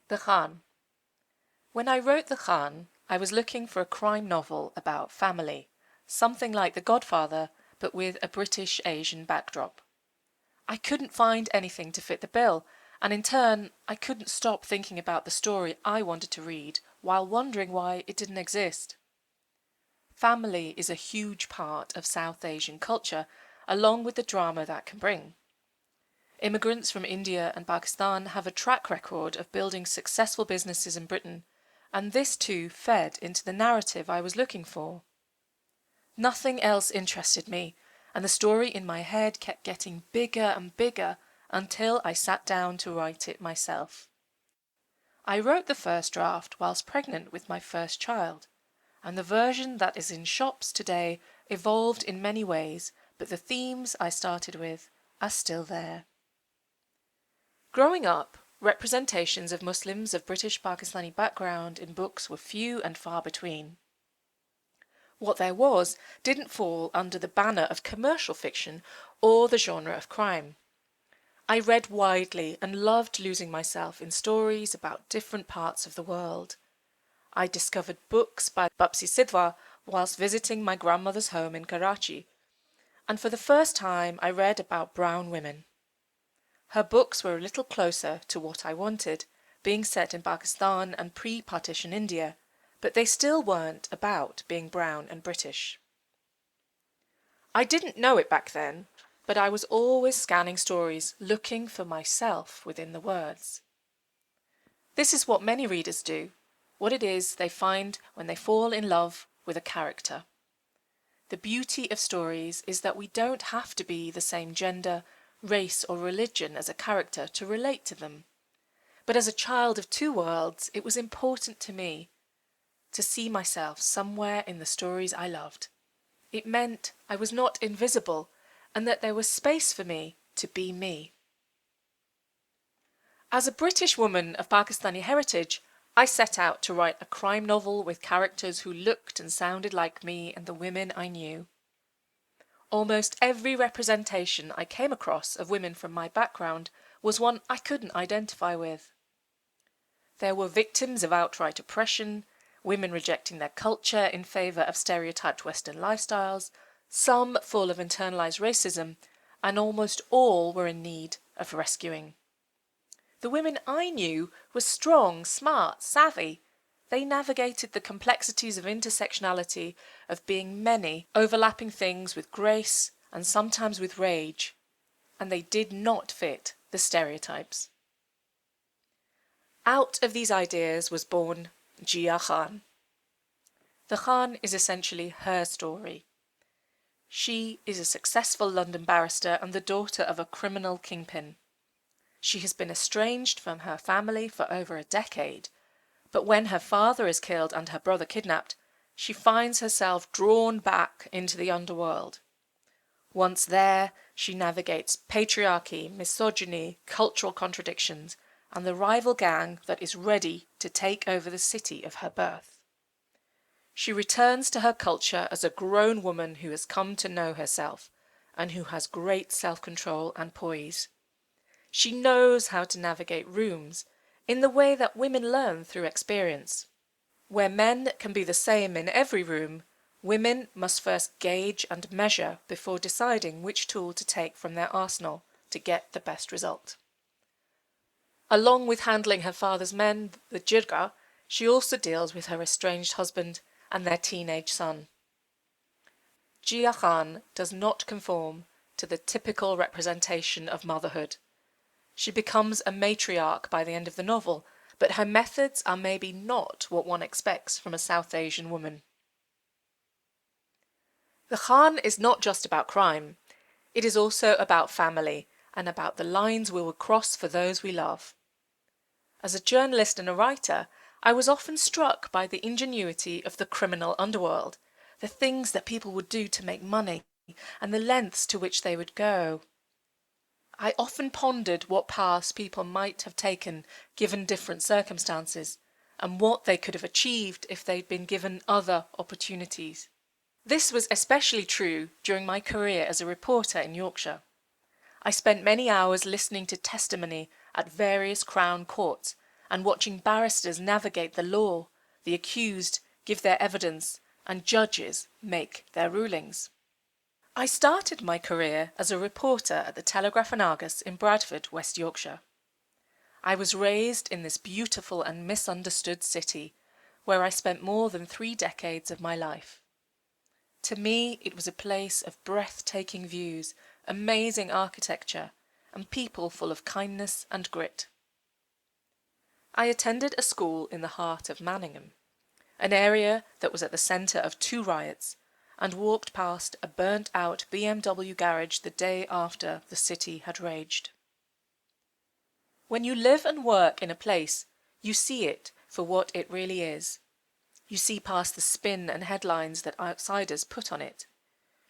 The Khan. When I wrote The Khan, I was looking for a crime novel about family, something like The Godfather, but with a British Asian backdrop. I couldn't find anything to fit the bill, and in turn, I couldn't stop thinking about the story I wanted to read while wondering why it didn't exist. Family is a huge part of South Asian culture, along with the drama that can bring. Immigrants from India and Pakistan have a track record of building successful businesses in Britain, and this too fed into the narrative I was looking for. Nothing else interested me, and the story in my head kept getting bigger and bigger until I sat down to write it myself. I wrote the first draft whilst pregnant with my first child, and the version that is in shops today evolved in many ways, but the themes I started with are still there. Growing up, representations of Muslims of British Pakistani background in books were few and far between. What there was didn't fall under the banner of commercial fiction or the genre of crime. I read widely and loved losing myself in stories about different parts of the world. I discovered books by Bapsi Sidhwa whilst visiting my grandmother's home in Karachi, and for the first time I read about brown women. Her books were a little closer to what I wanted, being set in Pakistan and pre-partition India, but they still weren't about being brown and British. I didn't know it back then, but I was always scanning stories, looking for myself within the words. This is what many readers do, what it is they find when they fall in love with a character. The beauty of stories is that we don't have to be the same gender, race or religion as a character to relate to them. But as a child of two worlds, it was important to me to see myself somewhere in the stories I loved. It meant I was not invisible and that there was space for me to be me. As a British woman of Pakistani heritage, I set out to write a crime novel with characters who looked and sounded like me and the women I knew. Almost every representation I came across of women from my background was one I couldn't identify with. There were victims of outright oppression, women rejecting their culture in favour of stereotyped Western lifestyles, some full of internalized racism, and almost all were in need of rescuing. The women I knew were strong, smart, savvy. They navigated the complexities of intersectionality, of being many, overlapping things with grace and sometimes with rage, and they did not fit the stereotypes. Out of these ideas was born Jia Khan. The Khan is essentially her story. She is a successful London barrister and the daughter of a criminal kingpin. She has been estranged from her family for over a decade, but when her father is killed and her brother kidnapped, she finds herself drawn back into the underworld. Once there, she navigates patriarchy, misogyny, cultural contradictions, and the rival gang that is ready to take over the city of her birth. She returns to her culture as a grown woman who has come to know herself and who has great self-control and poise. She knows how to navigate rooms in the way that women learn through experience. Where men can be the same in every room, women must first gauge and measure before deciding which tool to take from their arsenal to get the best result. Along with handling her father's men, the jirga, she also deals with her estranged husband and their teenage son. Jia Khan does not conform to the typical representation of motherhood. She becomes a matriarch by the end of the novel, but her methods are maybe not what one expects from a South Asian woman. The Khan is not just about crime. It is also about family and about the lines we will cross for those we love. As a journalist and a writer, I was often struck by the ingenuity of the criminal underworld, the things that people would do to make money, and the lengths to which they would go. I often pondered what paths people might have taken given different circumstances, and what they could have achieved if they'd been given other opportunities. This was especially true during my career as a reporter in Yorkshire. I spent many hours listening to testimony at various Crown courts and watching barristers navigate the law, the accused give their evidence, and judges make their rulings. I started my career as a reporter at the Telegraph and Argus in Bradford, West Yorkshire. I was raised in this beautiful and misunderstood city, where I spent more than 3 decades of my life. To me, it was a place of breathtaking views, amazing architecture, and people full of kindness and grit. I attended a school in the heart of Manningham, an area that was at the centre of 2 riots, and walked past a burnt-out BMW garage the day after the city had raged. When you live and work in a place, you see it for what it really is. You see past the spin and headlines that outsiders put on it.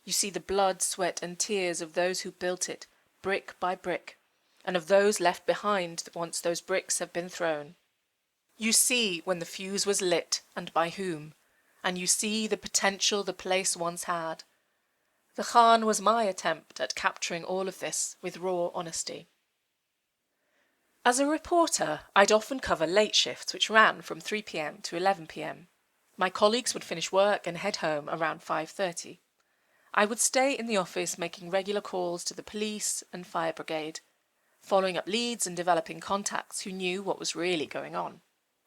You see the blood, sweat and tears of those who built it, brick by brick, and of those left behind once those bricks have been thrown. You see when the fuse was lit and by whom, and you see the potential the place once had. The Khan was my attempt at capturing all of this with raw honesty. As a reporter, I'd often cover late shifts which ran from 3 p.m. to 11 p.m. My colleagues would finish work and head home around 5:30. I would stay in the office making regular calls to the police and fire brigade, following up leads and developing contacts who knew what was really going on.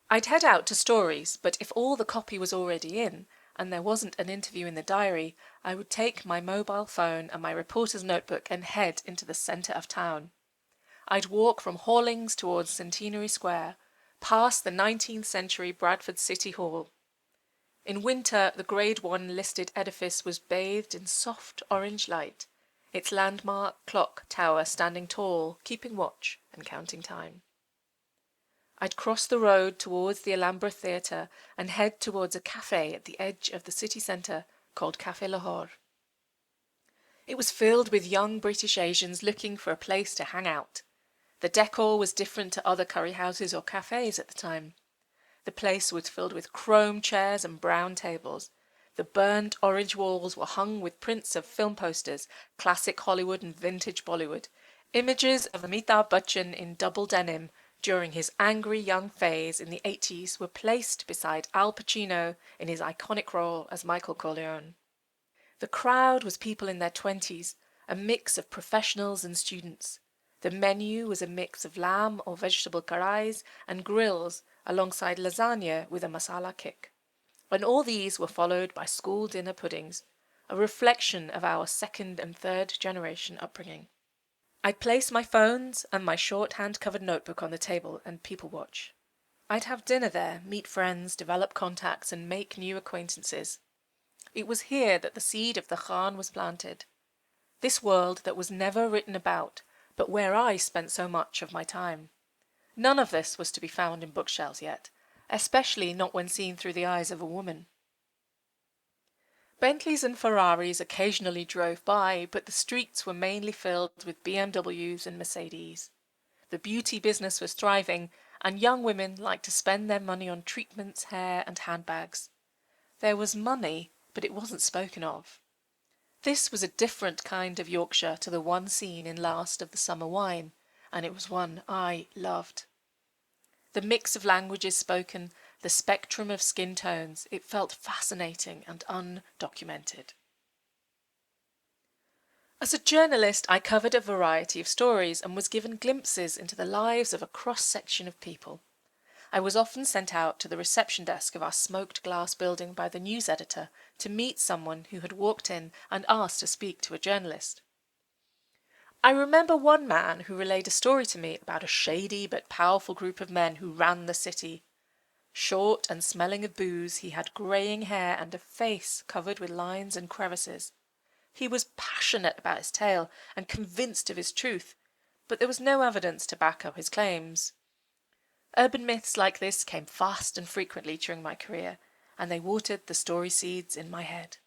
I'd head out to stories, but if all the copy was already in and there wasn't an interview in the diary, I would take my mobile phone and my reporter's notebook and head into the centre of town. I'd walk from Hallings towards Centenary Square, past the 19th century Bradford City Hall. In winter, the Grade 1 listed edifice was bathed in soft orange light, its landmark clock tower standing tall, keeping watch and counting time. I'd cross the road towards the Alhambra Theatre and head towards a cafe at the edge of the city centre called Café Lahore. It was filled with young British Asians looking for a place to hang out. The decor was different to other curry houses or cafes at the time. The place was filled with chrome chairs and brown tables. The burnt orange walls were hung with prints of film posters, classic Hollywood and vintage Bollywood. Images of Amitabh Bachchan in double denim during his angry young phase in the 80s were placed beside Al Pacino in his iconic role as Michael Corleone. The crowd was people in their 20s, a mix of professionals and students. The menu was a mix of lamb or vegetable karais and grills alongside lasagna with a masala kick. And all these were followed by school dinner puddings, a reflection of our 2nd and 3rd generation upbringing. I'd place my phones and my shorthand-covered notebook on the table and people watch. I'd have dinner there, meet friends, develop contacts and make new acquaintances. It was here that the seed of the Khan was planted. This world that was never written about, but where I spent so much of my time. None of this was to be found in bookshelves yet, especially not when seen through the eyes of a woman. Bentleys and Ferraris occasionally drove by, but the streets were mainly filled with BMWs and Mercedes. The beauty business was thriving, and young women liked to spend their money on treatments, hair, and handbags. There was money, but it wasn't spoken of. This was a different kind of Yorkshire to the one seen in Last of the Summer Wine, and it was one I loved. The mix of languages spoken, the spectrum of skin tones, it felt fascinating and undocumented. As a journalist, I covered a variety of stories and was given glimpses into the lives of a cross-section of people. I was often sent out to the reception desk of our smoked glass building by the news editor to meet someone who had walked in and asked to speak to a journalist. I remember one man who relayed a story to me about a shady but powerful group of men who ran the city. Short and smelling of booze, he had greying hair and a face covered with lines and crevices. He was passionate about his tale and convinced of his truth, but there was no evidence to back up his claims. Urban myths like this came fast and frequently during my career, and they watered the story seeds in my head.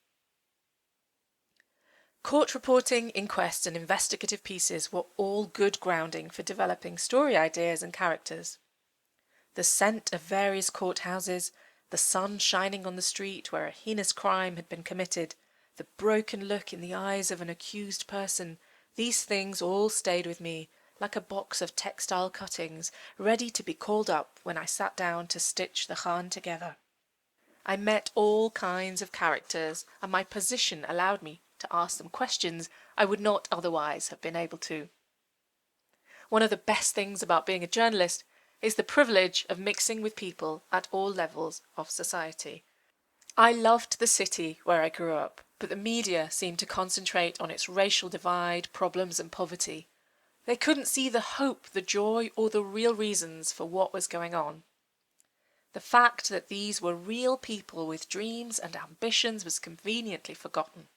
Court reporting, inquests and investigative pieces were all good grounding for developing story ideas and characters. The scent of various courthouses, the sun shining on the street where a heinous crime had been committed, the broken look in the eyes of an accused person, these things all stayed with me like a box of textile cuttings ready to be called up when I sat down to stitch the Khan together. I met all kinds of characters, and my position allowed me to ask them questions I would not otherwise have been able to. One of the best things about being a journalist is the privilege of mixing with people at all levels of society. I loved the city where I grew up, but the media seemed to concentrate on its racial divide, problems and poverty. They couldn't see the hope, the joy, or the real reasons for what was going on. The fact that these were real people with dreams and ambitions was conveniently forgotten.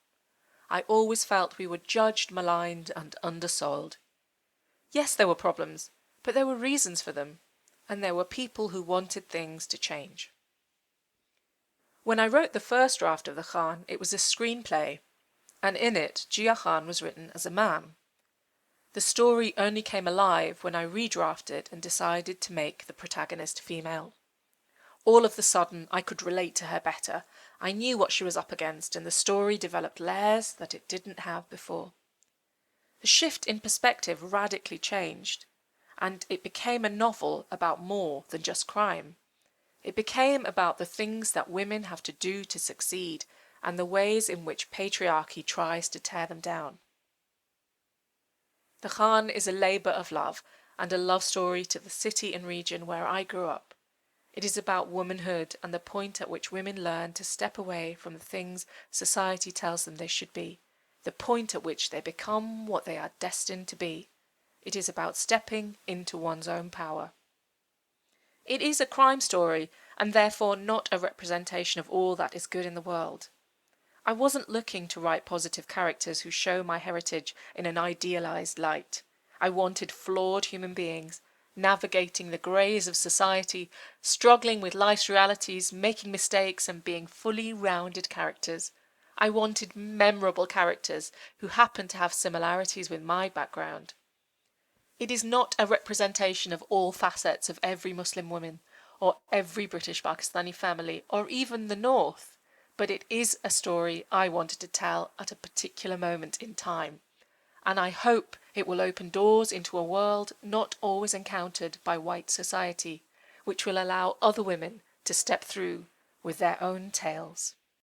I always felt we were judged, maligned, and undersold. Yes, there were problems, but there were reasons for them, and there were people who wanted things to change. When I wrote the first draft of the Khan, it was a screenplay, and in it Jia Khan was written as a man. The story only came alive when I redrafted and decided to make the protagonist female. All of the sudden, I could relate to her better. I knew what she was up against, and the story developed layers that it didn't have before. The shift in perspective radically changed, and it became a novel about more than just crime. It became about the things that women have to do to succeed and the ways in which patriarchy tries to tear them down. The Khan is a labour of love and a love story to the city and region where I grew up. It is about womanhood and the point at which women learn to step away from the things society tells them they should be, the point at which they become what they are destined to be. It is about stepping into one's own power. It is a crime story, and therefore not a representation of all that is good in the world. I wasn't looking to write positive characters who show my heritage in an idealized light. I wanted flawed human beings, navigating the greys of society, struggling with life's realities, making mistakes, and being fully rounded characters. I wanted memorable characters who happened to have similarities with my background. It is not a representation of all facets of every Muslim woman, or every British Pakistani family, or even the North, but it is a story I wanted to tell at a particular moment in time, and I hope it will open doors into a world not always encountered by white society, which will allow other women to step through with their own tales.